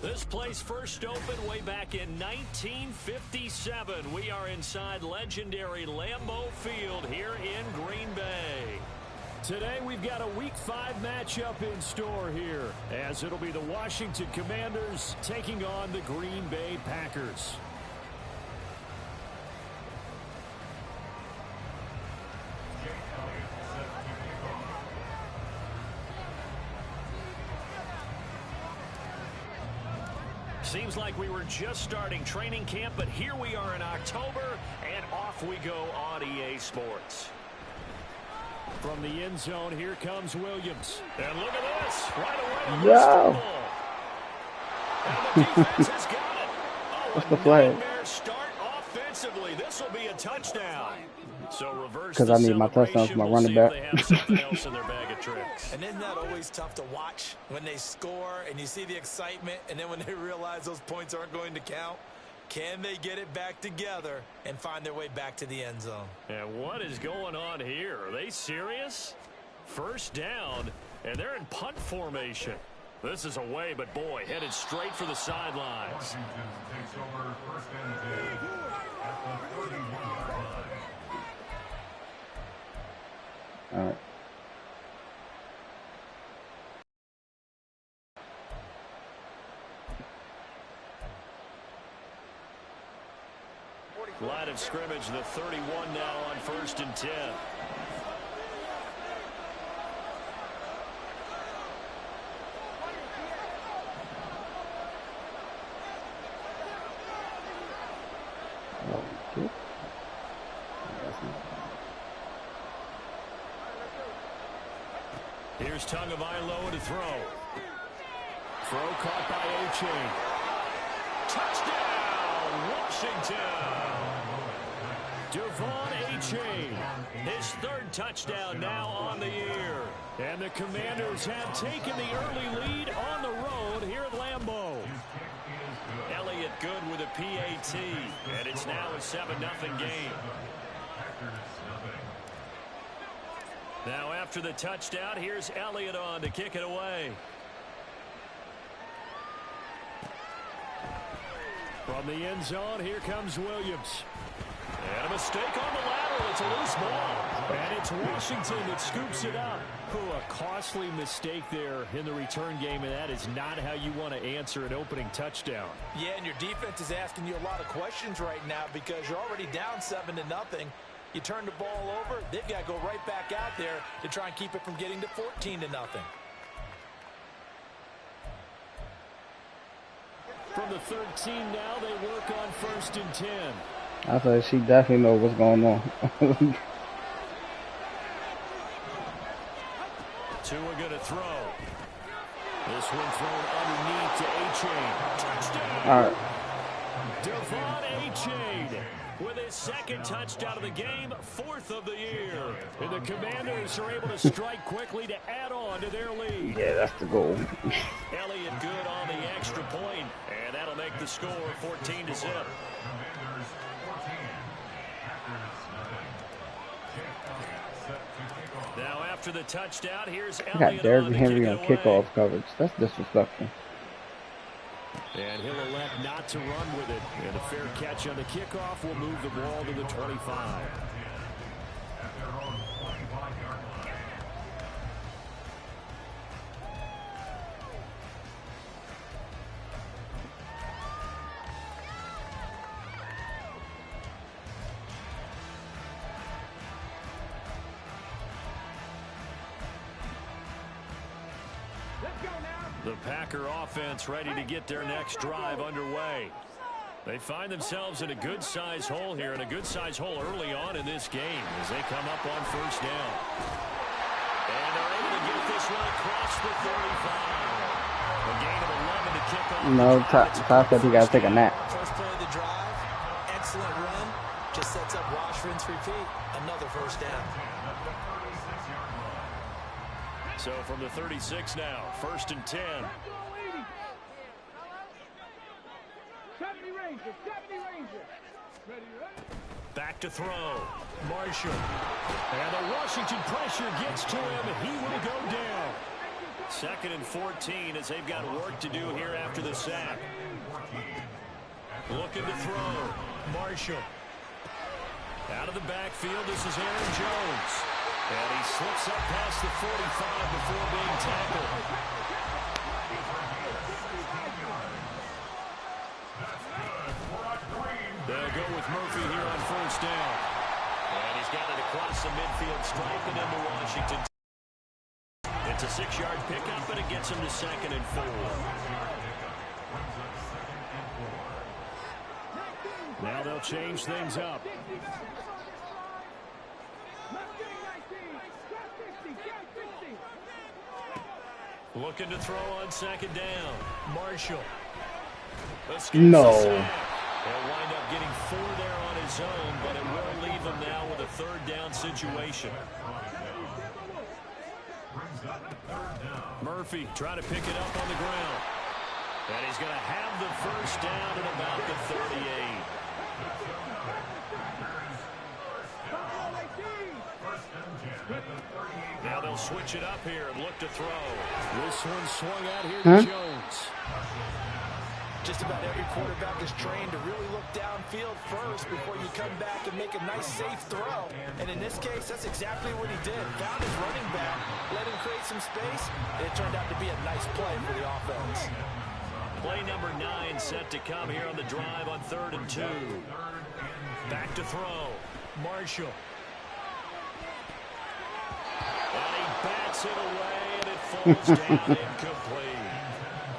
This place first opened way back in 1957. We are inside legendary Lambeau Field here in Green Bay. Today we've got a Week 5 matchup in store here, as it'll be the Washington Commanders taking on the Green Bay Packers. Seems like we were just starting training camp, but here we are in October, and off we go on EA Sports. From the end zone, here comes Williams. And look at this. Right away. No. And the defense has got it. Oh, what's the flag? Start offensively. This will be a touchdown. So reverse because I need my touchdowns for my running back. They have something else in their bag of tricks. And isn't that always tough to watch when they score and you see the excitement, and then when they realize those points aren't going to count? Can they get it back together and find their way back to the end zone? And what is going on here? Are they serious? First down, and they're in punt formation. This is away, but boy, headed straight for the sidelines. Washington takes over first and 10 at the 31-yard line. All right. Line of scrimmage, the 31 now on first and 10. Here's Tagovailoa to throw. Throw caught by A-Chain. Touchdown, Washington. Devon A-Chain, his third touchdown now on the year. And the Commanders have taken the early lead on the road here at Lambeau. Elliott good with a PAT, and it's now a 7-0 game. Now after the touchdown, here's Elliott on to kick it away. From the end zone, here comes Williams. And a mistake on the lateral. It's a loose ball. And it's Washington that scoops it up. A costly mistake there in the return game, and that is not how you want to answer an opening touchdown. Yeah, and your defense is asking you a lot of questions right now because you're already down 7-0. You turn the ball over, they've got to go right back out there to try and keep it from getting to 14-0. From the 13 now, they work on first and 10. I thought she definitely knows what's going on. Tua going to throw. This one thrown underneath to A-Chain. Touchdown! All right. Devon A-Chain with his second touchdown of the game, 4th of the year. And the Commanders are able to strike quickly to add on to their lead. Yeah, that's the goal. Elliott good on the extra point, and that'll make the score 14-0. Now after the touchdown, here's I got Derrick Henry on kickoff coverage. That's disrespectful. And he'll elect not to run with it. And a fair catch on the kickoff will move the ball to the 25. The Packer offense ready to get their next drive underway. They find themselves in a good-sized hole here, and a good-sized hole early on in this game as they come up on first down. And they're able to get this one across the 35. A gain of 11 to kick off. No, Todd said he got to take a nap. First play of the drive, excellent run. Just sets up wash, rinse, repeat. Another first down. So from the 36 now, first and 10. Back to throw. Marshall. And the Washington pressure gets to him, and he will go down. 2nd and 14 as they've got work to do here after the sack. Looking to throw. Marshall. Out of the backfield, this is Aaron Jones. And he slips up past the 45 before being tackled. They'll go with Murphy here on 1st down. And he's got it across the midfield stripe and into Washington. It's a 6-yard pickup, and it gets him to 2nd and 4. Now they'll change things up. Looking to throw on 2nd down. Marshall. No. He'll wind up getting 4 there on his own, but it will leave him now with a 3rd down situation. Murphy trying to pick it up on the ground. And he's going to have the 1st down at about the 38. Now they'll switch it up here and look to throw. This one swung out here to Jones. Just about every quarterback is trained to really look downfield first before you come back and make a nice, safe throw. And in this case, that's exactly what he did. Found his running back, let him create some space, and it turned out to be a nice play for the offense. Play number 9 set to come here on the drive on 3rd and 2. Back to throw. Marshall. And he bats it away, and it falls down incomplete.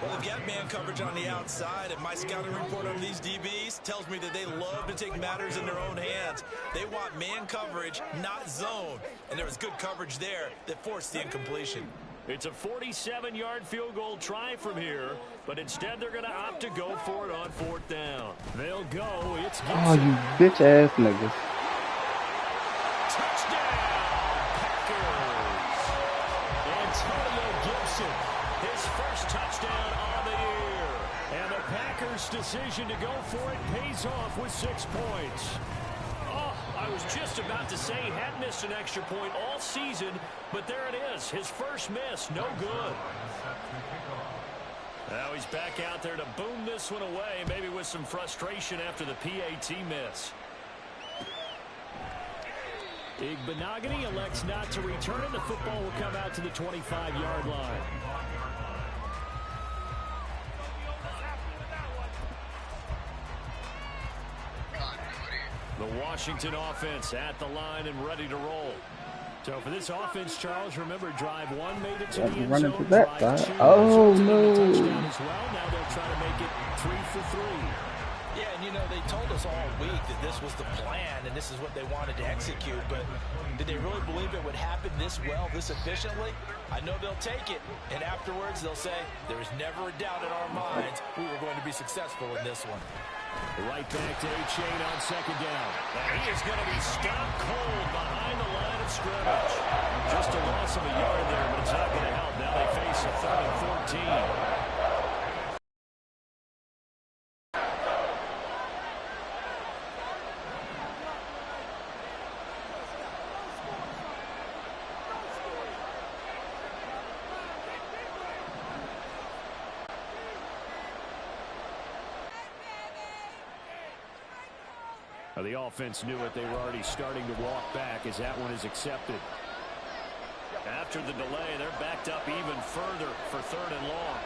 Well, they've got man coverage on the outside, and my scouting report on these DBs tells me that they love to take matters in their own hands. They want man coverage, not zone. And there was good coverage there that forced the incompletion. It's a 47-yard field goal try from here, but instead they're going to opt to go for it on 4th down. They'll go. It's Gibson. Oh, you bitch-ass niggas. Touchdown, Packers. Antonio Gibson, his first touchdown on the year. And the Packers' decision to go for it pays off with 6 points. Oh, I was just about to say he had missed an extra point all season, but there it is. His first miss, no good. Now he's back out there to boom this one away, maybe with some frustration after the PAT miss. Igbenogany elects not to return, and the football will come out to the 25-yard line. The Washington offense at the line and ready to roll. So for this offense, Charles, remember drive 1 made it to the end run zone. into that Drive side. 2 Oh, resulted in a no. touchdown as well. Now they'll try to make it 3 for 3. Yeah, and you know, they told us all week that this was the plan and this is what they wanted to execute, but did they really believe it would happen this well, this efficiently? I know they'll take it, and afterwards they'll say, there was never a doubt in our minds we were going to be successful in this one. Right back to A-Chain on 2nd down. And he is going to be stopped cold behind the line of scrimmage. Just a loss of a yard there, but it's not going to help. Now they face a 3rd and 14. The offense knew it. They were already starting to walk back as that one is accepted. After the delay, they're backed up even further for 3rd and long.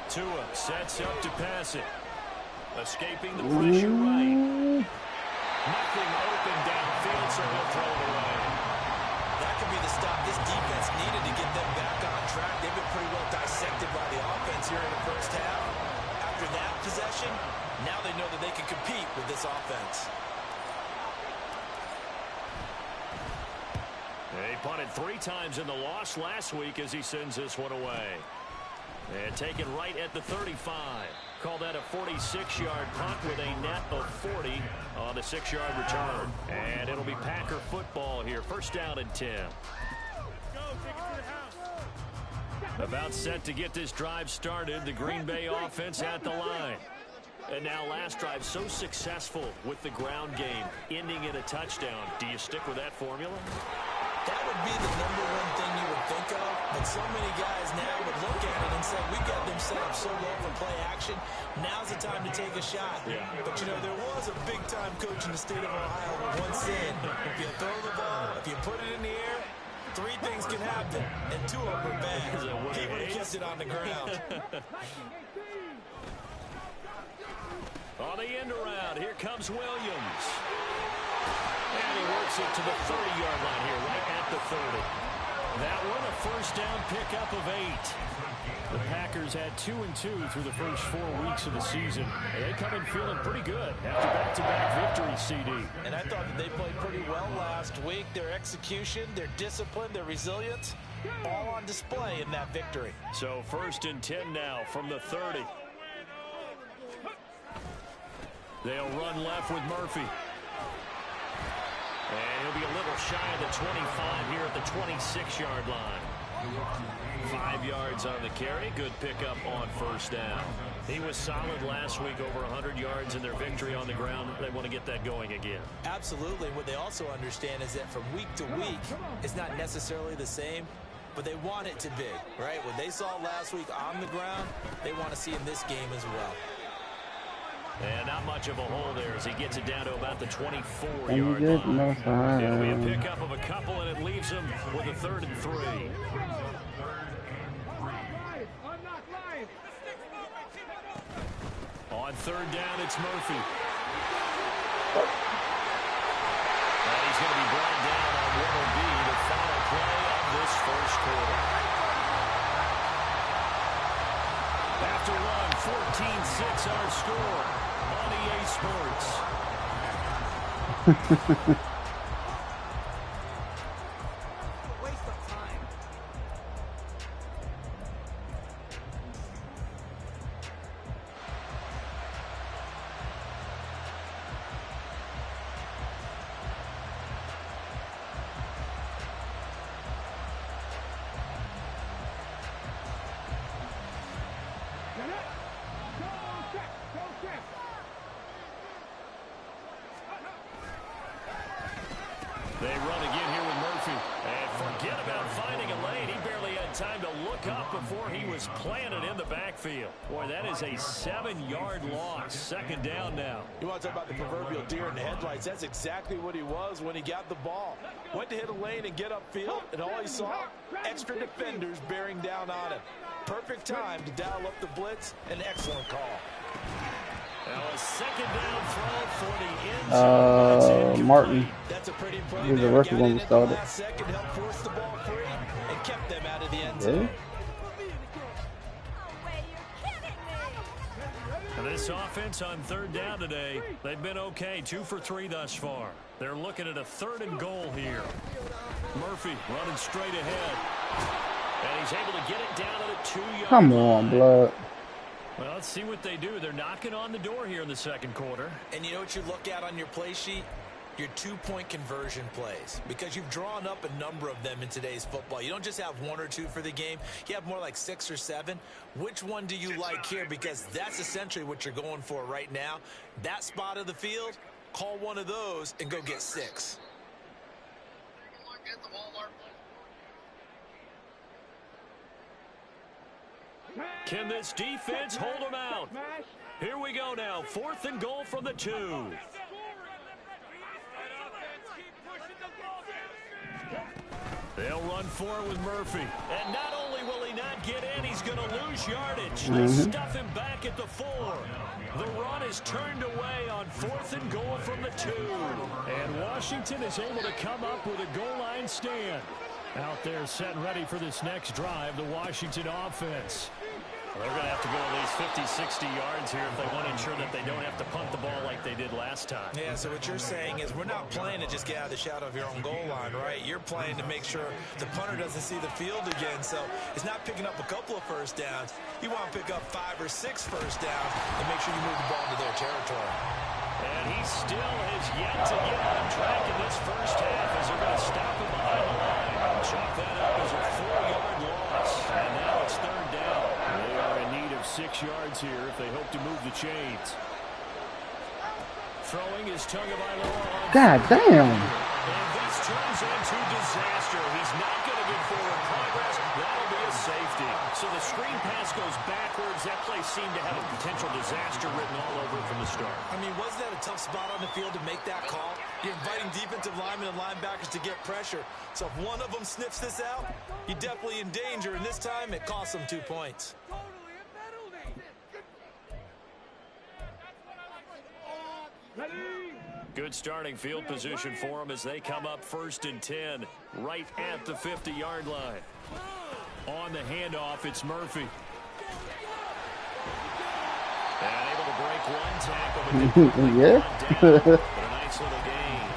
Tua sets up to pass it. Escaping the pressure right. Nothing open downfield, so he'll throw it away. That could be the stop this defense needed to get them back on track. They've been pretty well dissected by the offense here in the first half. After that possession, now they know that they can compete with this offense. They punted 3 times in the loss last week as he sends this one away. And taken right at the 35. Call that a 46-yard punt with a net of 40 on the 6-yard return. And it'll be Packer football here. 1st down and 10. About set to get this drive started. The Green Bay offense at the line. And now last drive so successful with the ground game, ending in a touchdown. Do you stick with that formula? That would be the number one thing you would think of, but so many guys now would look at it and say, we got them set up so well for play action. Now's the time to take a shot. Yeah. But, you know, there was a big-time coach in the state of Ohio who once said, if you throw the ball, if you put it in the air, 3 things can happen, and 2 of them are bad. He would have kept it on the ground. On the end around, here comes Williams. And he works it to the 30-yard line here, right at the 30. That one, a first down pickup of 8. The Packers had 2-2 through the first 4 weeks of the season. They come in feeling pretty good after back-to-back victories, CD. And I thought that they played pretty well last week. Their execution, their discipline, their resilience, all on display in that victory. So 1st and 10 now from the 30. They'll run left with Murphy. And he'll be a little shy of the 25 here at the 26-yard line. 5 yards on the carry. Good pickup on first down. He was solid last week, over 100 yards in their victory on the ground. They want to get that going again. Absolutely. What they also understand is that from week to week, it's not necessarily the same, but they want it to be, right? What they saw last week on the ground, they want to see in this game as well. And not much of a hole there as he gets it down to about the 24-yard line. It'll be a pickup of a couple, and it leaves him with a 3rd and 3. On 3rd down, it's Murphy. And he's going to be brought down on what will be the final play of this first quarter. After one, 14-6 our score on EA Sports. They run again here with Murphy. And forget about finding a lane. He barely had time to look up before he was planted in the backfield. Boy, that is a 7-yard loss. 2nd down now. You want to talk about the proverbial deer in the headlights? That's exactly what he was when he got the ball. Went to hit a lane and get upfield, and all he saw, extra defenders bearing down on him. Perfect time to dial up the blitz. An excellent call. Now a 2nd down throw for the end zone. Martin. That's a pretty play. He was a rookie when we started. Second, helped force the ball free and kept them out of the end zone. And this offense on 3rd down today, they've been okay. 2 for 3 thus far. They're looking at a 3rd and goal here. Murphy running straight ahead. And he's able to get it down at a 2-yard line. Come on, blood. Well, let's see what they do. They're knocking on the door here in the 2nd quarter. And you know what you look at on your play sheet? Your 2-point conversion plays. Because you've drawn up a number of them in today's football. You don't just have 1 or 2 for the game. You have more like 6 or 7. Which one do you like here? Because that's essentially what you're going for right now. That spot of the field, call one of those and go get 6. Can this defense hold them out? Here we go now. 4th and goal from the 2. They'll run forward with Murphy. And not only will he not get in, he's going to lose yardage. They stuff him back at the 4. The run is turned away on 4th and goal from the 2. And Washington is able to come up with a goal line stand. Out there set and ready for this next drive, the Washington offense. Well, they're going to have to go at least 50, 60 yards here if they want to ensure that they don't have to punt the ball like they did last time. Yeah, so what you're saying is we're not playing to just get out of the shadow of your own goal line, right? You're playing to make sure the punter doesn't see the field again. So it's not picking up a couple of first downs. You want to pick up 5 or 6 first downs and make sure you move the ball into their territory. And he still has yet to get on track in this first half as they're going to stop him behind the line. Chalk that up as a 4-yard loss. And now it's 3rd down. They are in need of 6 yards here if they hope to move the chains. Throwing is Tagovailoa. God damn. And this turns into disaster. He's not going to get forward progress. That'll be a safety. So the screen pass goes backwards. That play seemed to have a potential disaster written all over it from the start. I mean, wasn't that a tough spot on the field to make that call? You're inviting defensive linemen and linebackers to get pressure. So if one of them sniffs this out, you're definitely in danger. And this time, it costs them 2 points. Good starting field position for them as they come up 1st and 10, right at the 50-yard line. On the handoff, it's Murphy. And able to break one tackle, but Yeah. down. But a nice little gain.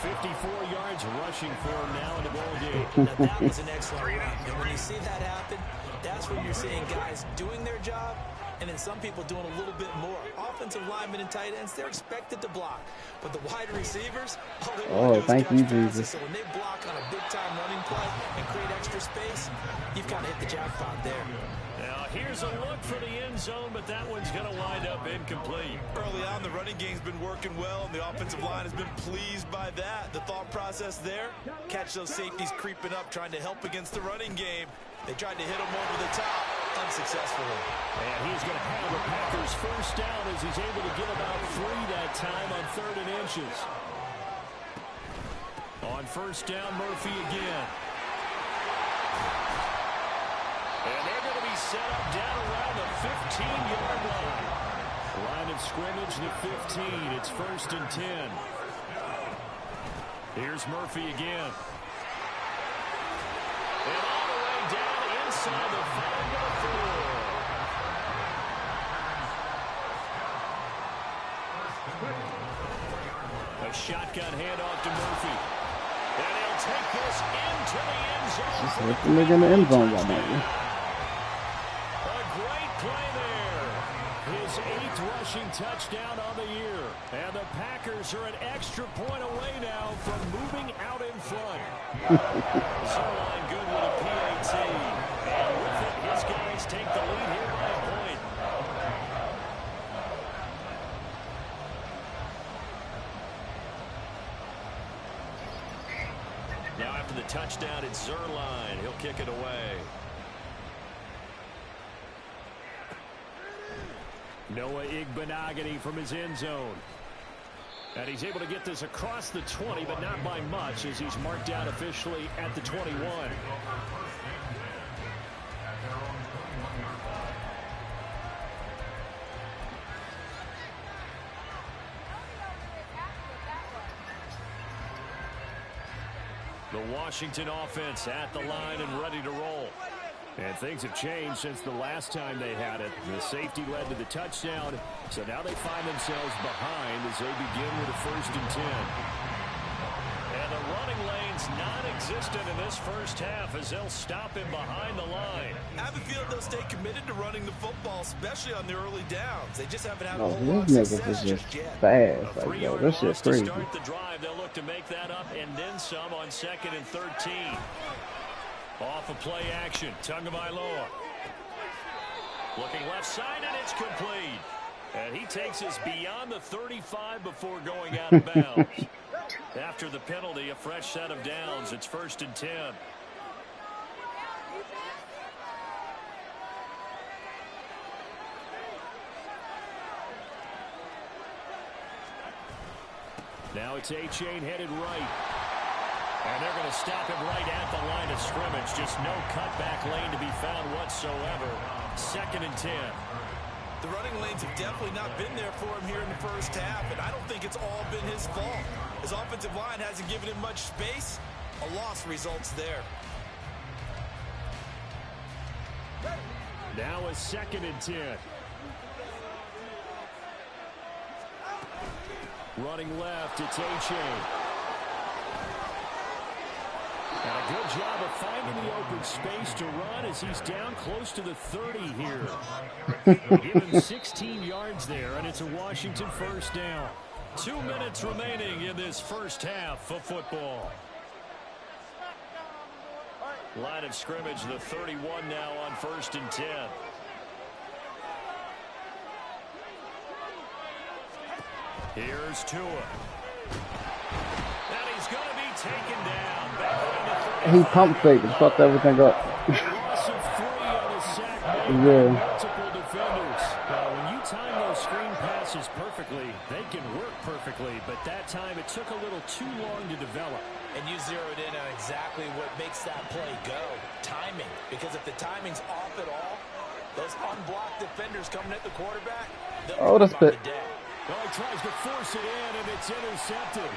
54 yards rushing for him now in the ball game. Now, that was an excellent run. And when you see that happen, that's when you're seeing guys doing their job, and then some people doing a little bit more. Offensive linemen and tight ends, they're expected to block. But the wide receivers, all they want to do is thank catch you, passes. Jesus. So when they block on a big-time running play and create extra space, you've kind of hit the jackpot there. Now here's a look for the end zone, but that one's going to wind up incomplete. Early on, the running game's been working well, and the offensive line has been pleased by that. The thought process there, catch those safeties creeping up, trying to help against the running game. They tried to hit him over the top, unsuccessfully. And he's going to have the Packers first down as he's able to get about 3 that time on 3rd and inches. On first down, Murphy again. And they're going to be set up down around the 15-yard line. Line of scrimmage, the 15. It's 1st and 10. Here's Murphy again. And all the way down inside the 5-yard field. A shotgun handoff to Murphy. And he'll take this into the end zone. Just let the nigga in the end zone right now. A great play there. His 8th rushing touchdown on the year. And the Packers are an extra point away now from moving out in front. Zerline good with a PAT. And with it, his guys take the lead here by a point. Now after the touchdown, it's Zerline. He'll kick it away. Noah Igbenogany from his end zone. And he's able to get this across the 20, but not by much as he's marked out officially at the 21. The Washington offense at the line and ready to roll. And things have changed since the last time they had it. The safety led to the touchdown, so now they find themselves behind as they begin with a 1st and 10. And the running lane's non-existent in this first half as they'll stop him behind the line. I have a feeling they'll stay committed to running the football, especially on the early downs. They just haven't had a whole lot of These niggas success is just just yet. fast. A Like, yo, 3-yard this shit loss to crazy. start the drive. They'll look to make that up and then some on 2nd and 13. Off of play action, Tagovailoa. Looking left side, and it's complete. And he takes us beyond the 35 before going out of bounds. After the penalty, a fresh set of downs. It's 1st and 10. Now it's A-Chain headed right. And they're going to stop him right at the line of scrimmage. Just no cutback lane to be found whatsoever. 2nd and 10. The running lanes have definitely not been there for him here in the first half, and I don't think it's all been his fault. His offensive line hasn't given him much space. A loss results there. Now a 2nd and 10. Running left, it's A-Chain. And a good job of finding the open space to run as he's down close to the 30 here. Given 16 yards there, and it's a Washington first down. 2 minutes remaining in this first half of football. Line of scrimmage, the 31 now on 1st and 10. Here's Tua. And he's going to be taken down. Back around the He pump faked and fucked everything up. loss of 3 on the sack. Yeah. Multiple defenders. When you time those screen passes perfectly, they can work perfectly. But that time it took a little too long to develop. And you zeroed in on exactly what makes that play go. Timing. Because if the timing's off at all, those unblocked defenders coming at the quarterback, Oh, that's bit. Well, he tries to force it in, and it's intercepted.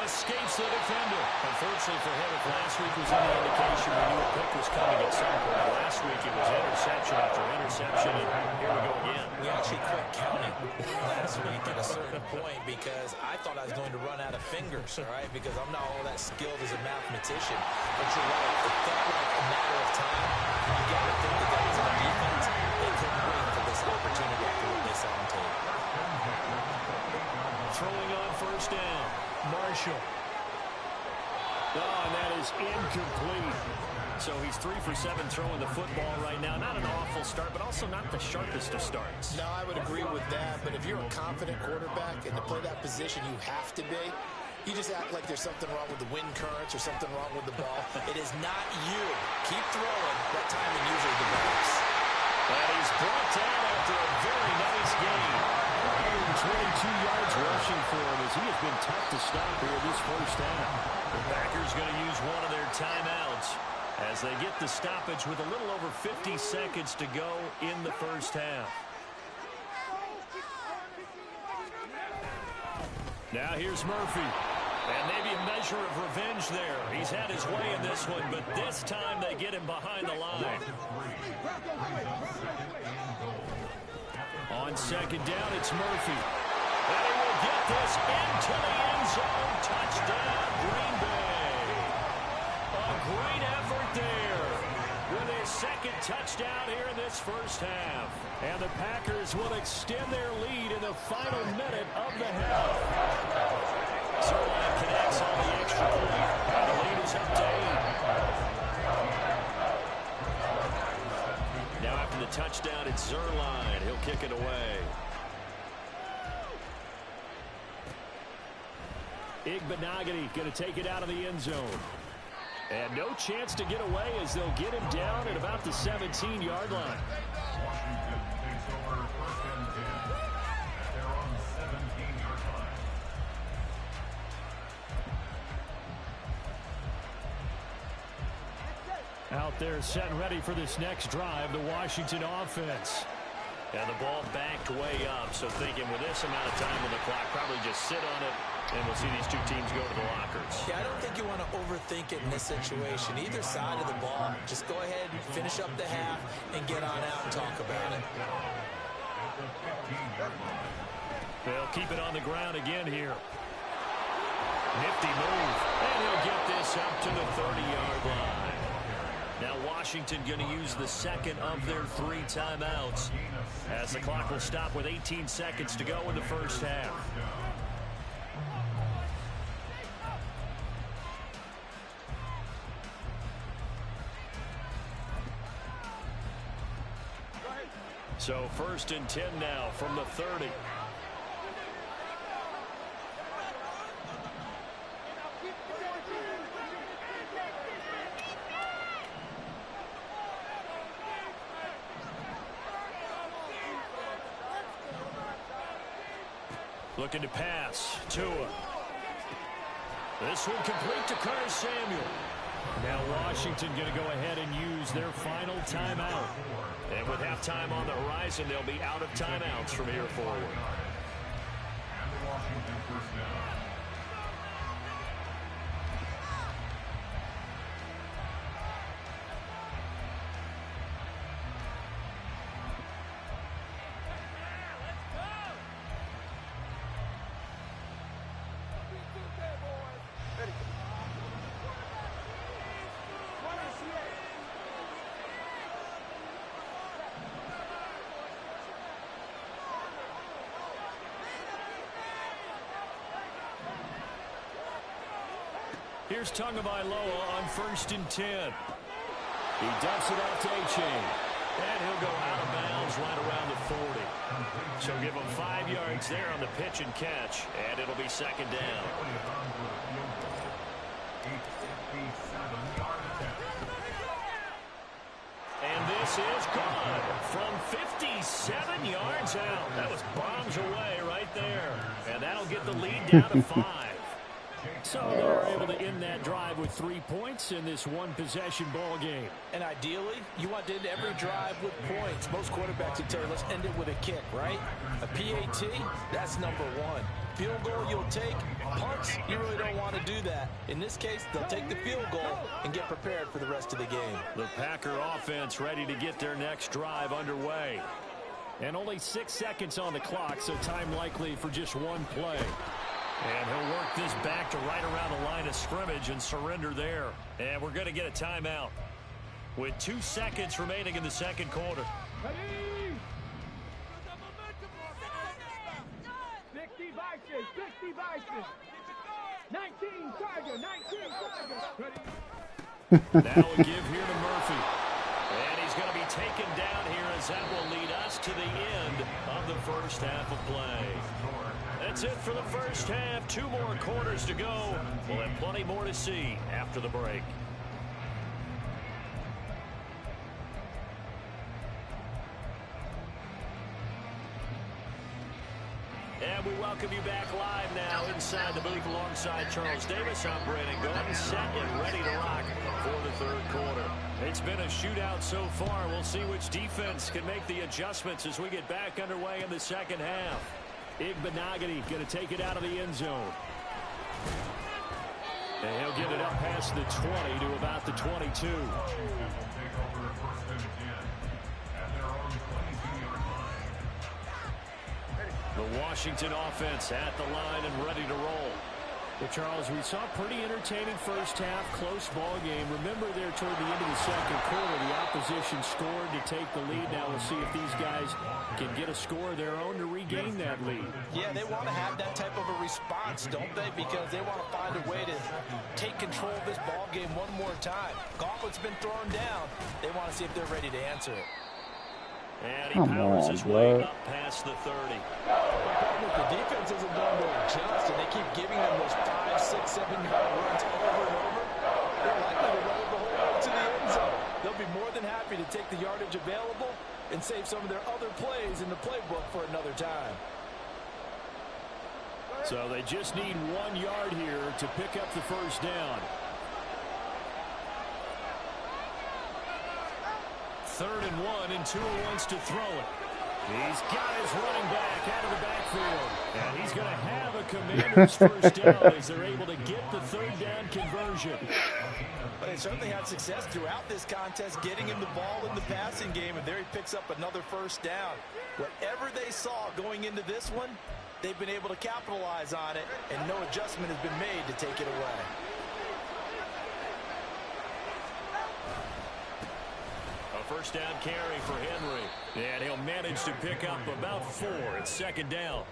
Escapes the defender. Unfortunately for him, if last week was any indication, we knew a pick was coming at some point. Last week it was interception after interception, and here we go again. We actually quit counting last week at a certain point because I thought I was going to run out of fingers, all right, because I'm not all that skilled as a mathematician. But you're right, it felt like a matter of time. You got to think the guys on defense, they couldn't wait for this opportunity after what they saw on tape. Throwing on first down. Marshall. Oh, and that is incomplete. So he's 3 for 7 throwing the football right now. Not an awful start, but also not the sharpest of starts. No, I would agree with that. But if you're a confident quarterback and to play that position, you have to be. You just act like there's something wrong with the wind currents or something wrong with the ball. It is not you. Keep throwing. That timing usually develops. And he's brought down after a very nice game. 122 yards rushing for him as he has been tough to stop here this first half. The Packers going to use one of their timeouts as they get the stoppage with a little over 50 seconds to go in the first half. Now here's Murphy. And maybe a measure of revenge there. He's had his way in this one, but this time they get him behind the line. On second down, it's Murphy. And he will get this into the end zone. Touchdown, Green Bay. A great effort there with his second touchdown here in this first half. And the Packers will extend their lead in the final minute of the half. Zerline connects on the extra point. And the lead is up to 8. Now after the touchdown, it's Zerline. He'll kick it away. Igbenogany going to take it out of the end zone. And no chance to get away as they'll get him down at about the 17-yard line. Washington takes over first and 10 at their own 17-yard line. Out there set and ready for this next drive, the Washington offense. And the ball backed way up, so thinking with this amount of time on the clock, probably just sit on it, and we'll see these two teams go to the lockers. Yeah, I don't think you want to overthink it in this situation. Either side of the ball, just go ahead and finish up the half and get on out and talk about it. They'll keep it on the ground again here. Nifty move, and he'll get this up to the 30-yard line. Now Washington going to use the second of their 3 timeouts as the clock will stop with 18 seconds to go in the first half. So first and 10 now from the 30. Looking to pass. Tua. This one complete to Curtis Samuel. Now Washington going to go ahead and use their final timeout. And with halftime on the horizon, they'll be out of timeouts from here forward. And the Washington first down. Here's Tagovailoa on first and 10. He dumps it off to A-Chain. And he'll go out of bounds right around the 40. So give him 5 yards there on the pitch and catch, and it'll be second down. And this is good from 57 yards out. That was bombs away right there. And that'll get the lead down to 5. So they were able to end that drive with 3 points in this one-possession ball game. And ideally, you want to end every drive with points. Most quarterbacks would tell you, let's end it with a kick, right? A PAT, that's number 1. Field goal you'll take. Punts, you really don't want to do that. In this case, they'll take the field goal and get prepared for the rest of the game. The Packer offense ready to get their next drive underway. And only 6 seconds on the clock, so time likely for just one play. And he'll work this back to right around the line of scrimmage and surrender there. And we're going to get a timeout with 2 seconds remaining in the second quarter. 60 vices, 60 vices. 19 Tiger, 19 Tiger. Now a give here to Murphy. And he's going to be taken down here as that will lead us to the end of the first half of play. That's it for the first half. 2 more quarters to go. We'll have plenty more to see after the break. And we welcome you back live now inside the booth alongside Charles Davis. I'm Brandon Gordon, set and ready to rock for the third quarter. It's been a shootout so far. We'll see which defense can make the adjustments as we get back underway in the second half. Igbenogany going to take it out of the end zone. And he'll get it up past the 20 to about the 22. The Washington offense at the line and ready to roll. Well, Charles, we saw a pretty entertaining first half, close ball game. Remember there toward the end of the second quarter, the opposition scored to take the lead. Now we'll see if these guys can get a score of their own to regain that lead. Yeah, they want to have that type of a response, don't they? Because they want to find a way to take control of this ball game one more time. Gauntlet's been thrown down. They want to see if they're ready to answer it. And he powers his way up past the 30. The defense isn't going to adjust, and they keep giving them those 5, 6, 7-yard runs over and over. They're likely to run it the whole way to the end zone. They'll be more than happy to take the yardage available and save some of their other plays in the playbook for another time. So they just need 1 yard here to pick up the first down. 3rd and 1, and Tua wants to throw it. He's got his running back out of the backfield. And he's going to have a Commander's first down as they're able to get the 3rd down conversion. But they certainly had success throughout this contest, getting him the ball in the passing game, and there he picks up another first down. Whatever they saw going into this one, they've been able to capitalize on it, and no adjustment has been made to take it away. First down carry for Henry. And he'll manage to pick up about 4. It's 2nd down.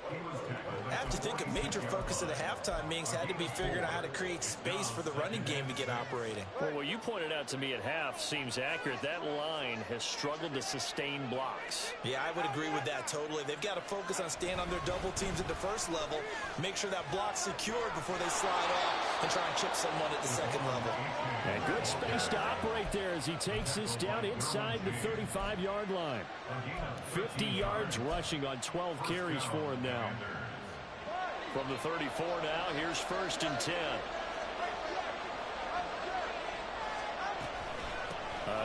I have to think a major focus of the halftime meetings had to be figuring out how to create space for the running game to get operating. Well, what you pointed out to me at half seems accurate. That line has struggled to sustain blocks. Yeah, I would agree with that totally. They've got to focus on staying on their double teams at the first level, make sure that block's secured before they slide off and try and chip someone at the second level. And good space to operate there as he takes this down inside the 35-yard line. 50 yards rushing on 12 carries for him now. From the 34 now, here's 1st and 10.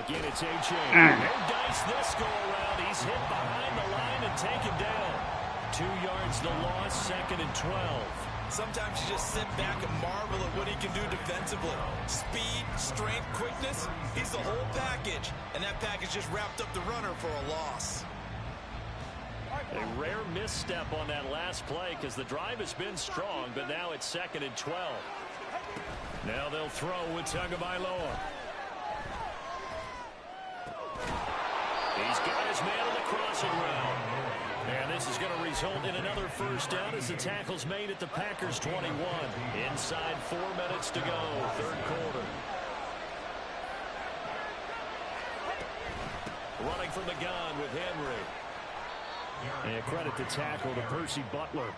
Again, it's A.J. No dice this go around. He's hit behind the line and taken down. 2 yards the loss, 2nd and 12. Sometimes you just sit back and marvel at what he can do defensively. Speed, strength, quickness, he's the whole package. And that package just wrapped up the runner for a loss. A rare misstep on that last play because the drive has been strong, but now it's 2nd and 12. Now they'll throw with Tagovailoa. He's got his man on the crossing route. And this is going to result in another first down as the tackle's made at the Packers' 21. Inside 4 minutes to go, 3rd quarter. running from the gun with Henry. And credit the tackle to Percy Butler.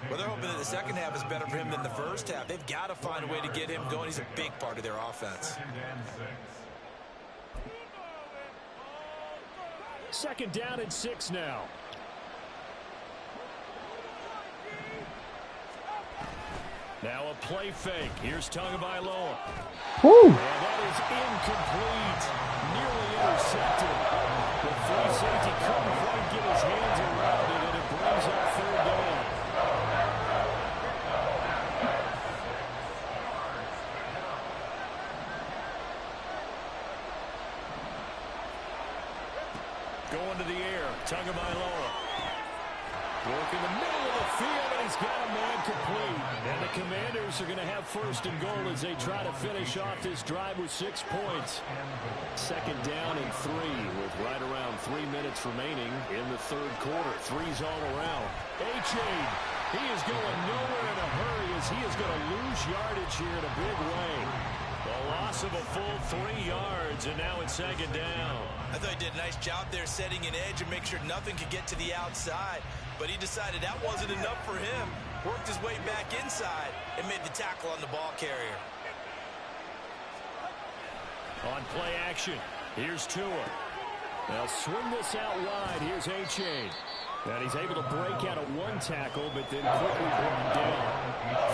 Well, they're hoping that the second half is better for him than the first half. They've got to find a way to get him going. He's a big part of their offense. 2nd down and 6 now. Now a play fake. Here's Tagovailoa. And that is incomplete. Nearly intercepted. The free safety couldn't quite get his hands around it, and it brings up 3rd down. Going to the air. Tagovailoa. Work in the middle of the field, and he's got a man complete. And the Commanders are going to have 1st and goal as they try to finish off this drive with 6 points. 2nd down and 3 with right around 3 minutes remaining in the 3rd quarter. 3's all around. A-Chain, he is going nowhere in a hurry as he is going to lose yardage here in a big way. A loss of a full 3 yards, and now it's 2nd down. I thought he did a nice job there setting an edge and make sure nothing could get to the outside. But he decided that wasn't enough for him. Worked his way back inside and made the tackle on the ball carrier. On play action, here's Tua. They'll swing this out wide. Here's A-Chain. And he's able to break out of 1 tackle, but then quickly brought down.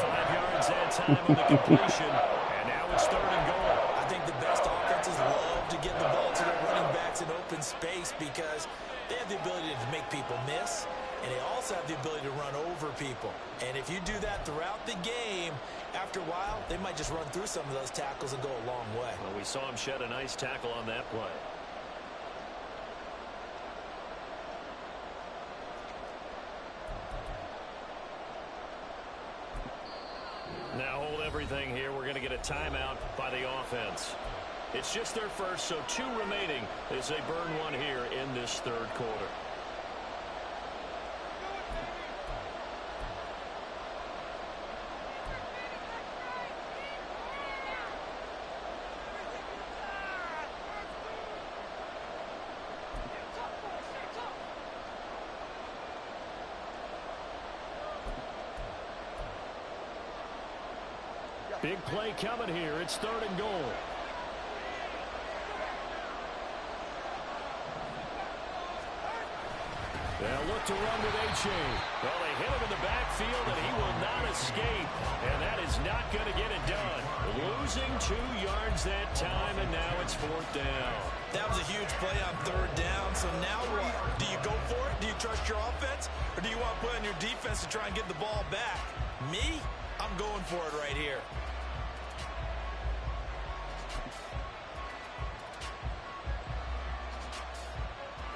5 yards that time on the completion. And now it's 3rd and goal. I think the best offenses love to get the ball to their running backs in open space because they have the ability to make people miss, and they also have the ability to run over people. And if you do that throughout the game, after a while, they might just run through some of those tackles and go a long way. Well, we saw him shed a nice tackle on that play. Now hold everything here. We're going to get a timeout by the offense. It's just their first, so 2 remaining as they burn 1 here in this 3rd quarter. Big play coming here. It's 3rd and goal. They'll look to run with A-Chain. Well, they hit him in the backfield, and he will not escape. And that is not going to get it done. Losing 2 yards that time, and now it's 4th down. That was a huge play on 3rd down. So now what? Do you go for it? Do you trust your offense? Or do you want to put on your defense to try and get the ball back? Me? I'm going for it right here.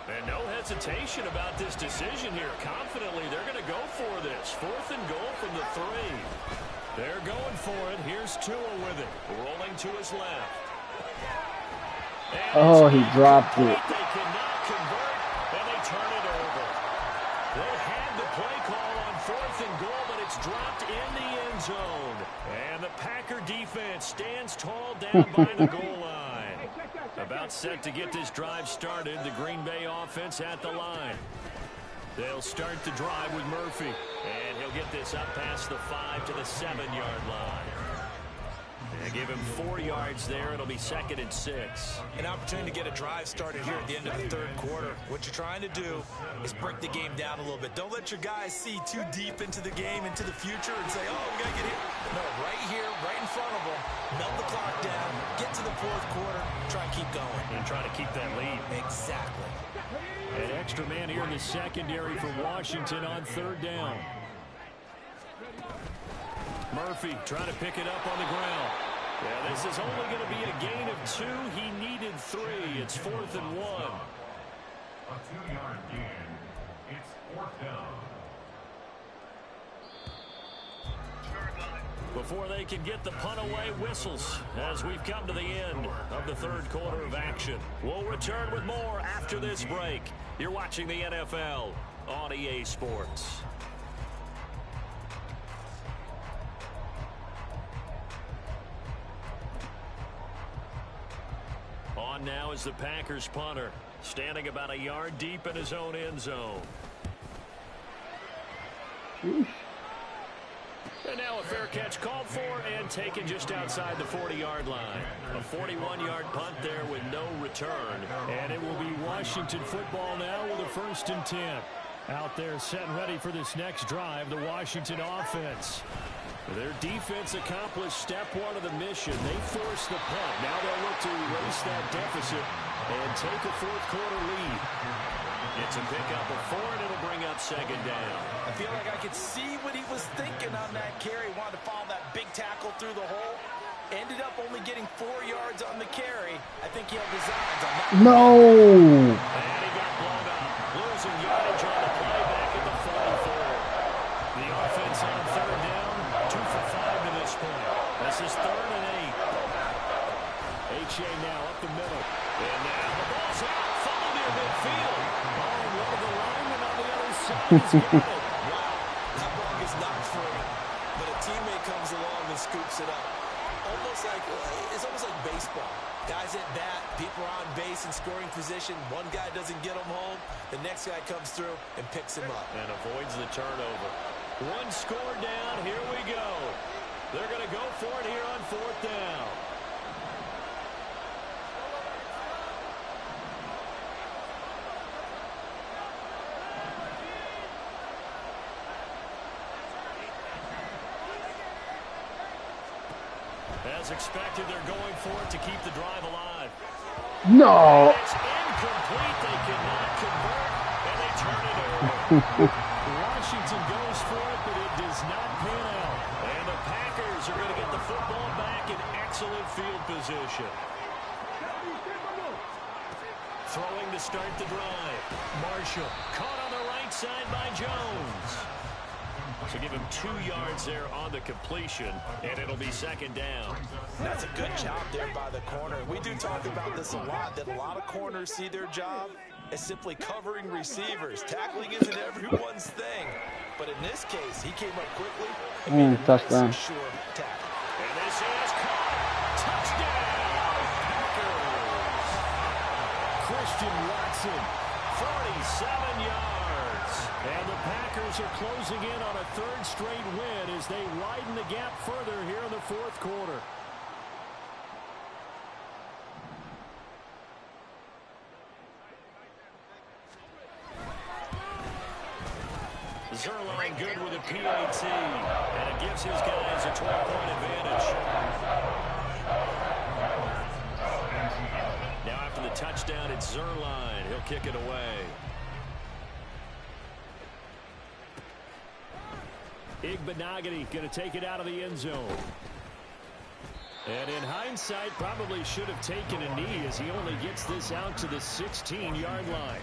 And no hesitation about this decision here. Confidently, they're going to go for this. 4th and goal from the 3. They're going for it. Here's Tua with it. Rolling to his left. Oh, he dropped it. They cannot convert, and they turn it over. They had the play call on 4th and goal, but it's dropped in the end zone. And the Packer defense stands tall down by the goal line. About set to get this drive started. The Green Bay offense at the line. They'll start the drive with Murphy. And he'll get this up past the 5 to the 7-yard line. They give him 4 yards there. It'll be 2nd and 6. An opportunity to get a drive started here at the end of the 3rd quarter. What you're trying to do is break the game down a little bit. Don't let your guys see too deep into the game, into the future, and say, oh, we got to get here. No, right here, right in front of them, melt the clock down, get to the 4th quarter, try and keep going. And try to keep that lead. Exactly. An extra man here in the secondary for Washington on 3rd down. Murphy trying to pick it up on the ground. Yeah, this is only going to be a gain of 2. He needed 3. It's 4th and 1. A 2-yard gain. It's 4th down. Before they can get the punt away, whistles as we've come to the end of the 3rd quarter of action. We'll return with more after this break. You're watching the NFL on EA Sports. On now is the Packers punter. Standing about a yard deep in his own end zone. Sheesh. And now a fair catch called for and taken just outside the 40-yard line. A 41-yard punt there with no return. And it will be Washington football now with a 1st and 10. Out there set and ready for this next drive, the Washington offense. Their defense accomplished step 1 of the mission. They forced the punt. Now they'll look to erase that deficit and take a 4th quarter lead. It's a pickup of 4, and it'll bring up 2nd down. I feel like I could see what he was thinking on that carry. Wanted to follow that big tackle through the hole. Ended up only getting 4 yards on the carry. I think he had designs on that. No! And he got blown up. Losing yardage on the play back at the 44. The offense on 3rd down. 2 for 5 to this point. This is 3rd and 8. H.A. now up the middle. And now the ball's out. Followed near midfield. Oh, one of the linemen on the other side is got it. Wow, that ball gets knocked free, but a teammate comes along and scoops it up. It's almost like baseball. Guys at bat, people are on base in scoring position. One guy doesn't get him home. The next guy comes through and picks him up. And avoids the turnover. 1 score down. Here we go. They're going to go for it here on 4th down. As expected, they're going for it to keep the drive alive. No! It's incomplete. They cannot convert, and they turn it over. Washington goes for it, but it does not pan out. And the Packers are going to get the football back in excellent field position. Throwing to start the drive. Marshall caught on the right side by Jones. So give him 2 yards there on the completion, and it'll be 2nd down. That's a good job there by the corner. We do talk about this a lot, that a lot of corners see their job as simply covering receivers. Tackling isn't everyone's thing. But in this case, he came up quickly and made a touchdown. nice, sure tackle. And this is caught. Touchdown, Packers. Christian Watson, 47 yards. And the Packers are closing in on a 3rd straight win as they widen the gap further here in the 4th quarter. Zerline good with a PAT, and it gives his guys a 12-point advantage. Now after the touchdown, it's Zerline. He'll kick it away. Igbenogany going to take it out of the end zone. And in hindsight, probably should have taken a knee as he only gets this out to the 16-yard line.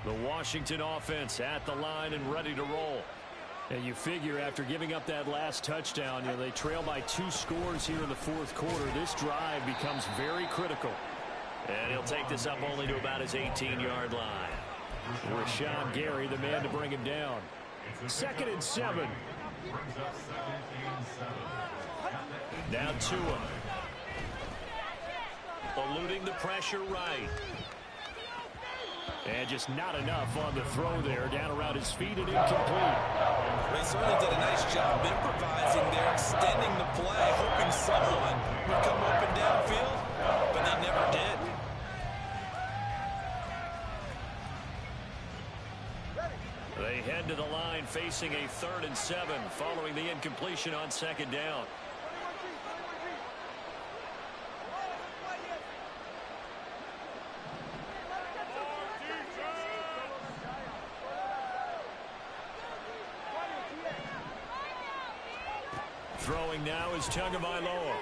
The Washington offense at the line and ready to roll. And you figure after giving up that last touchdown, they trail by 2 scores here in the 4th quarter. This drive becomes very critical. And he'll take this up only to about his 18-yard line. Rashawn Gary, the man to bring him down. 2nd and 7. Now Tua. Eluding the pressure right. And just not enough on the throw there. Down around his feet and incomplete. They certainly did a nice job improvising there, extending the play, hoping someone would come open downfield, but they never did. They head to the line facing a 3rd and 7 following the incompletion on 2nd down. Throwing now is Tagovailoa.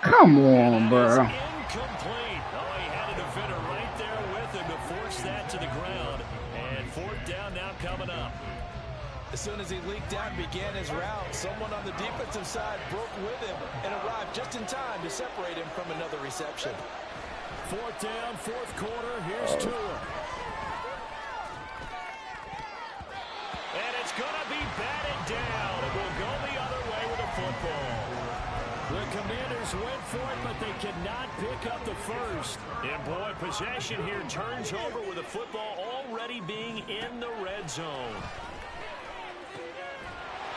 Come on, bro. Incomplete. Oh, he had a defender right there with him to force that to the ground. And 4th down now coming up. As soon as he leaked out and began his route, someone on the defensive side broke with him and arrived just in time to separate him from another reception. 4th down, 4th quarter. Here's Tua. And it's going to be batted down. It will go the other way with the football. The Commanders went for it, but they cannot pick up the first. And boy, possession here turns over with the football already being in the red zone.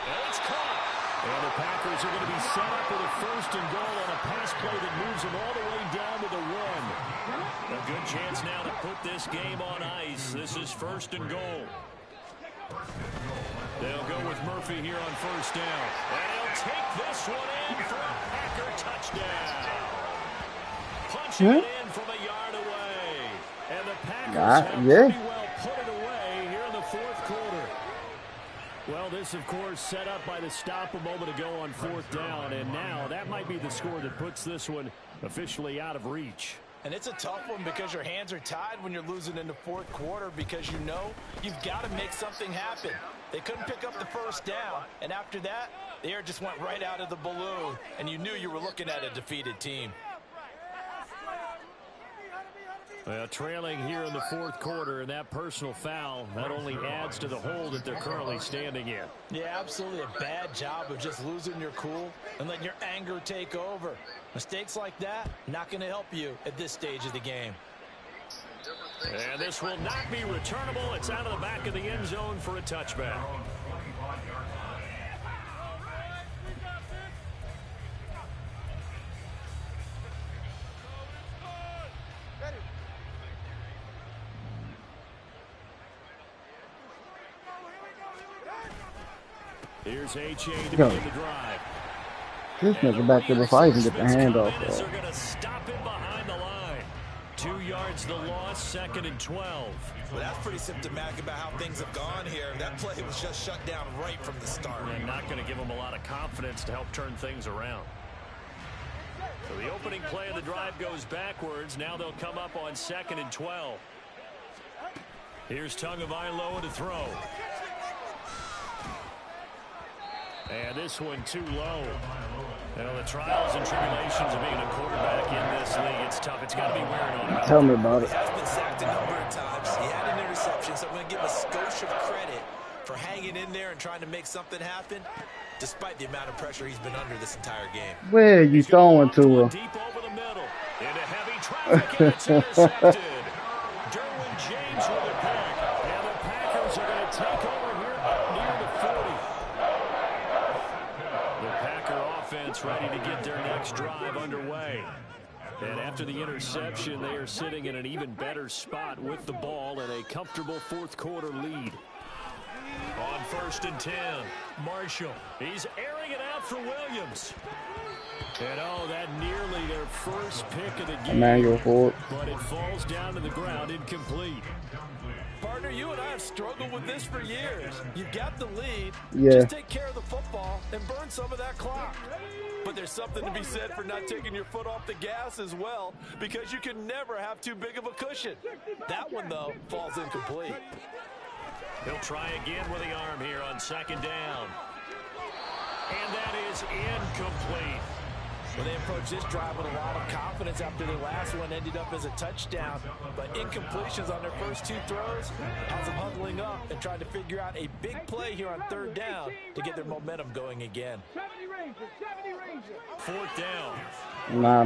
And it's caught. And the Packers are going to be set up with a first and goal on a pass play that moves them all the way down to the 1. A good chance now to put this game on ice. This is first and goal. They'll go with Murphy here on first down. And he'll take this one in for a Packer touchdown. Punching it in from a yard away. And the Packers have pretty well put it away here in the fourth quarter. Well, this, of course, set up by the stop a moment ago on fourth down. And now that might be the score that puts this one officially out of reach. And it's a tough one because your hands are tied when you're losing in the fourth quarter because you know you've got to make something happen. They couldn't pick up the first down, and after that, the air just went right out of the balloon, and you knew you were looking at a defeated team. Well, trailing here in the fourth quarter, and that personal foul not only adds to the hole that they're currently standing in. Yeah, absolutely a bad job of just losing your cool and letting your anger take over. Mistakes like that, not going to help you at this stage of the game. And this will not be returnable. It's out of the back of the end zone for a touchback. Here's H.A. to begin the drive. This nigga back there before I even get the handoff. They're going to stop him behind the line. 2 yards the loss, 2nd and 12. Well, that's pretty symptomatic about how things have gone here. That play was just shut down right from the start. And not going to give him a lot of confidence to help turn things around. So the opening play of the drive goes backwards. Now they'll come up on 2nd and 12. Here's Tagovailoa to throw. And this one too low. You know, the trials and tribulations of being a quarterback in this league, it's tough. It's got to be wearing on him. Tell me about it. He has been sacked a number of times. He had an interception, so I'm going to give him a skosh of credit for hanging in there and trying to make something happen, despite the amount of pressure he's been under this entire game. Where are you throwing to him? Deep over the middle. Into heavy traffic, and it's intercepted. Derwin James with a pick. And the Packers are going to take over here near the 40. The Packer offense ready to get their next drive underway. And after the interception, they are sitting in an even better spot with the ball and a comfortable fourth quarter lead. On 1st and 10, Marshall. He's airing it out for Williams. And oh, that nearly their first pick of the game. Emmanuel Ford. But it falls down to the ground incomplete. Partner, you and I have struggled with this for years. You've got the lead. Yeah. Just take care of the football and burn some of that clock. But there's something to be said for not taking your foot off the gas as well, because you can never have too big of a cushion. That one, though, falls incomplete. He'll try again with the arm here on 2nd down. And that is incomplete. Well, they approached this drive with a lot of confidence after their last one ended up as a touchdown. But incompletions on their first 2 throws has them huddling up and trying to figure out a big play here on 3rd down to get their momentum going again. 4th down. Nah.